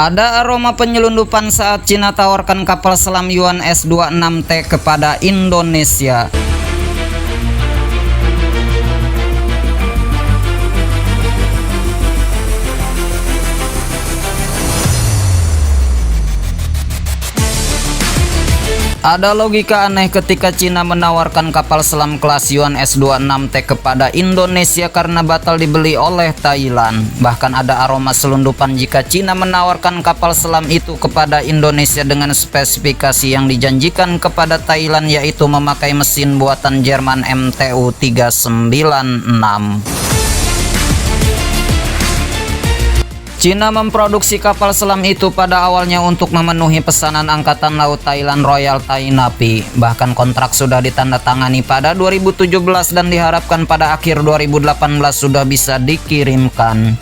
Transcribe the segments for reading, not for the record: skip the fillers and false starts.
Ada aroma penyelundupan saat Cina tawarkan kapal selam Yuan S-26T kepada Indonesia. Ada logika aneh ketika Cina menawarkan kapal selam kelas Yuan S-26T kepada Indonesia karena batal dibeli oleh Thailand. Bahkan ada aroma selundupan jika Cina menawarkan kapal selam itu kepada Indonesia dengan spesifikasi yang dijanjikan kepada Thailand, yaitu memakai mesin buatan Jerman MTU 396. Cina memproduksi kapal selam itu pada awalnya untuk memenuhi pesanan Angkatan Laut Thailand Royal Thai Navy. Bahkan kontrak sudah ditandatangani pada 2017 dan diharapkan pada akhir 2018 sudah bisa dikirimkan.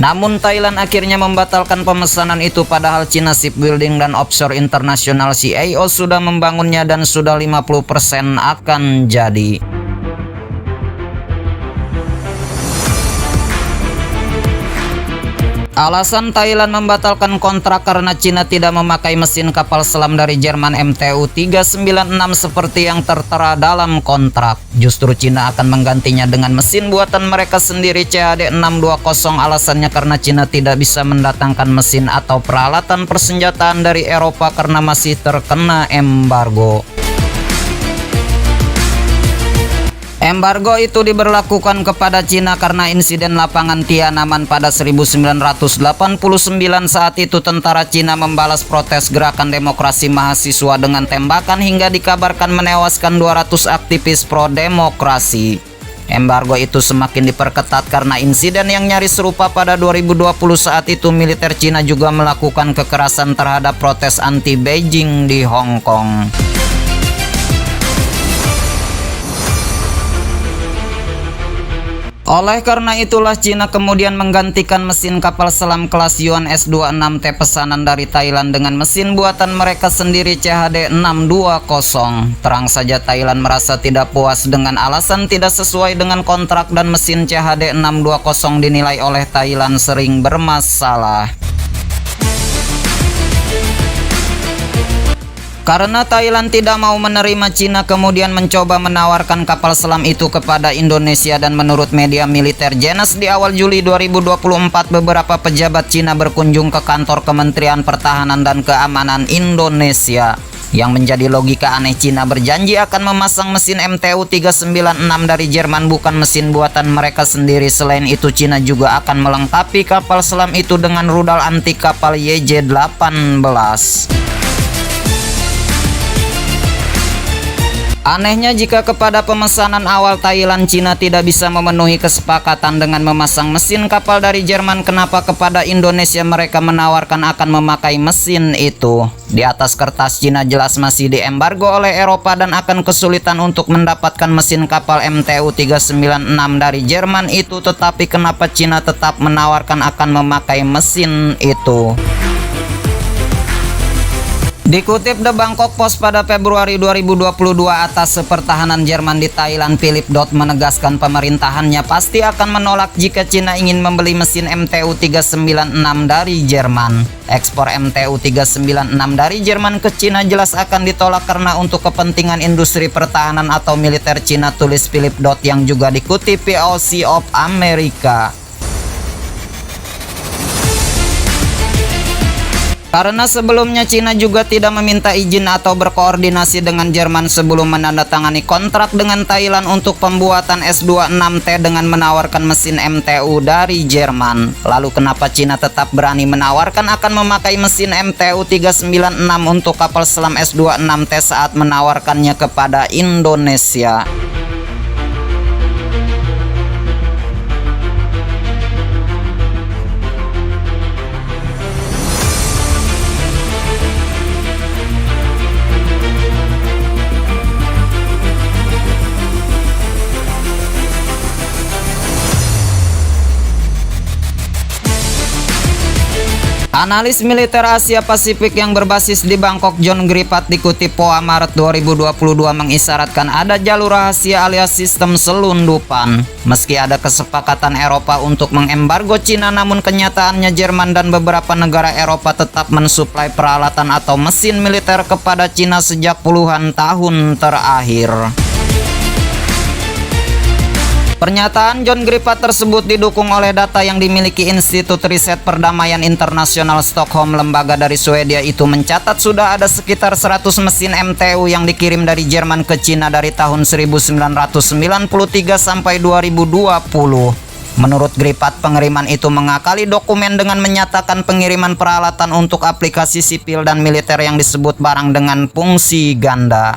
Namun Thailand akhirnya membatalkan pemesanan itu, padahal China Shipbuilding dan Offshore International CIO sudah membangunnya dan sudah 50% akan jadi. Alasan Thailand membatalkan kontrak karena Cina tidak memakai mesin kapal selam dari Jerman MTU 396 seperti yang tertera dalam kontrak. Justru Cina akan menggantinya dengan mesin buatan mereka sendiri CHD 620. Alasannya karena Cina tidak bisa mendatangkan mesin atau peralatan persenjataan dari Eropa karena masih terkena embargo. Embargo itu diberlakukan kepada Cina karena insiden lapangan Tiananmen pada 1989. Saat itu tentara Cina membalas protes gerakan demokrasi mahasiswa dengan tembakan hingga dikabarkan menewaskan 200 aktivis pro-demokrasi. Embargo itu semakin diperketat karena insiden yang nyaris serupa pada 2020. Saat itu militer Cina juga melakukan kekerasan terhadap protes anti Beijing di Hong Kong. Oleh karena itulah Cina kemudian menggantikan mesin kapal selam kelas Yuan S-26T pesanan dari Thailand dengan mesin buatan mereka sendiri CHD 620. Terang saja Thailand merasa tidak puas dengan alasan tidak sesuai dengan kontrak dan mesin CHD 620 dinilai oleh Thailand sering bermasalah. Karena Thailand tidak mau menerima, Cina kemudian mencoba menawarkan kapal selam itu kepada Indonesia, dan menurut media militer Jenes di awal Juli 2024 beberapa pejabat Cina berkunjung ke kantor Kementerian Pertahanan dan Keamanan Indonesia. Yang menjadi logika aneh, Cina berjanji akan memasang mesin MTU 396 dari Jerman, bukan mesin buatan mereka sendiri. Selain itu Cina juga akan melengkapi kapal selam itu dengan rudal anti kapal YJ-18. Anehnya, jika kepada pemesanan awal Thailand Cina tidak bisa memenuhi kesepakatan dengan memasang mesin kapal dari Jerman, kenapa kepada Indonesia mereka menawarkan akan memakai mesin itu? Di atas kertas Cina jelas masih diembargo oleh Eropa dan akan kesulitan untuk mendapatkan mesin kapal MTU 396 dari Jerman itu, tetapi kenapa Cina tetap menawarkan akan memakai mesin itu? Dikutip The Bangkok Post pada Februari 2022, atas pertahanan Jerman di Thailand Philip Dot menegaskan pemerintahannya pasti akan menolak jika Cina ingin membeli mesin MTU 396 dari Jerman. Ekspor MTU 396 dari Jerman ke Cina jelas akan ditolak karena untuk kepentingan industri pertahanan atau militer Cina, tulis Philip Dot yang juga dikutip POC of America. Karena sebelumnya Cina juga tidak meminta izin atau berkoordinasi dengan Jerman sebelum menandatangani kontrak dengan Thailand untuk pembuatan S-26T dengan menawarkan mesin MTU dari Jerman. Lalu kenapa Cina tetap berani menawarkan akan memakai mesin MTU 396 untuk kapal selam S-26T saat menawarkannya kepada Indonesia? Analis militer Asia Pasifik yang berbasis di Bangkok, John Griffith, dikutip POA Maret 2022 mengisyaratkan ada jalur rahasia alias sistem selundupan. Meski ada kesepakatan Eropa untuk mengembargo Cina, namun kenyataannya Jerman dan beberapa negara Eropa tetap mensuplai peralatan atau mesin militer kepada Cina sejak puluhan tahun terakhir. Pernyataan John Griffith tersebut didukung oleh data yang dimiliki Institut Riset Perdamaian Internasional Stockholm. Lembaga dari Swedia itu mencatat sudah ada sekitar 100 mesin MTU yang dikirim dari Jerman ke Cina dari tahun 1993 sampai 2020. Menurut Griffith, pengiriman itu mengakali dokumen dengan menyatakan pengiriman peralatan untuk aplikasi sipil dan militer yang disebut barang dengan fungsi ganda.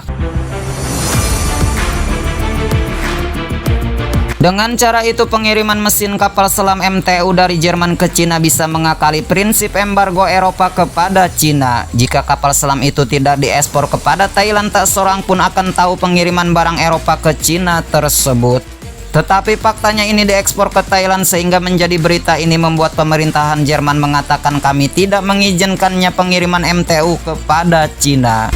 Dengan cara itu, pengiriman mesin kapal selam MTU dari Jerman ke Cina bisa mengakali prinsip embargo Eropa kepada Cina. Jika kapal selam itu tidak diekspor kepada Thailand, tak seorang pun akan tahu pengiriman barang Eropa ke Cina tersebut. Tetapi faktanya ini diekspor ke Thailand, sehingga menjadi berita ini membuat pemerintahan Jerman mengatakan kami tidak mengizinkannya pengiriman MTU kepada Cina.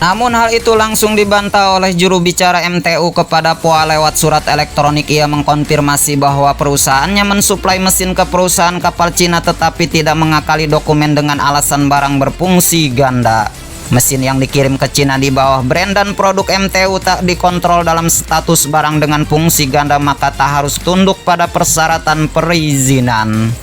Namun hal itu langsung dibantah oleh juru bicara MTU kepada POA lewat surat elektronik. Ia mengkonfirmasi bahwa perusahaannya mensuplai mesin ke perusahaan kapal Cina tetapi tidak mengakali dokumen dengan alasan barang berfungsi ganda. Mesin yang dikirim ke Cina di bawah brand dan produk MTU tak dikontrol dalam status barang dengan fungsi ganda, maka tak harus tunduk pada persyaratan perizinan.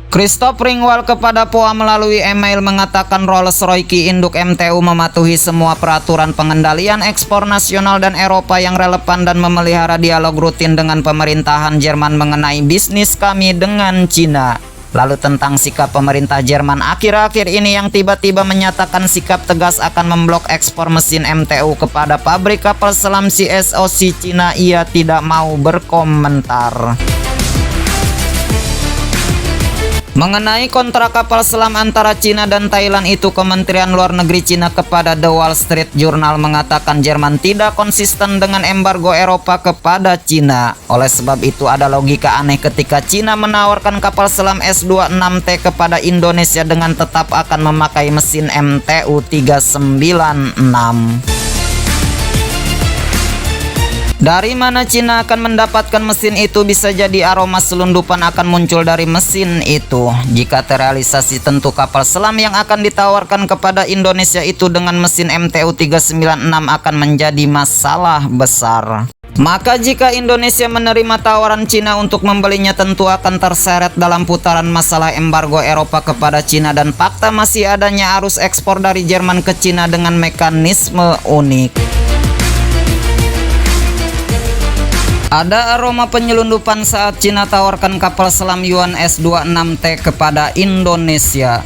Christoph Ringwald kepada POA melalui email mengatakan Rolls-Royce induk MTU mematuhi semua peraturan pengendalian ekspor nasional dan Eropa yang relevan dan memelihara dialog rutin dengan pemerintahan Jerman mengenai bisnis kami dengan Cina. Lalu tentang sikap pemerintah Jerman akhir-akhir ini yang tiba-tiba menyatakan sikap tegas akan memblok ekspor mesin MTU kepada pabrik kapal selam CSOC Cina, ia tidak mau berkomentar. Mengenai kontrak kapal selam antara Cina dan Thailand itu, Kementerian Luar Negeri Cina kepada The Wall Street Journal mengatakan Jerman tidak konsisten dengan embargo Eropa kepada Cina. Oleh sebab itu ada logika aneh ketika Cina menawarkan kapal selam S-26T kepada Indonesia dengan tetap akan memakai mesin MTU 396. Dari mana Cina akan mendapatkan mesin itu? Bisa jadi aroma selundupan akan muncul dari mesin itu. Jika terrealisasi, tentu kapal selam yang akan ditawarkan kepada Indonesia itu dengan mesin MTU 396 akan menjadi masalah besar. Maka jika Indonesia menerima tawaran Cina untuk membelinya, tentu akan terseret dalam putaran masalah embargo Eropa kepada Cina dan fakta masih adanya arus ekspor dari Jerman ke Cina dengan mekanisme unik. Ada aroma penyelundupan saat Cina tawarkan kapal selam Yuan S-26T kepada Indonesia.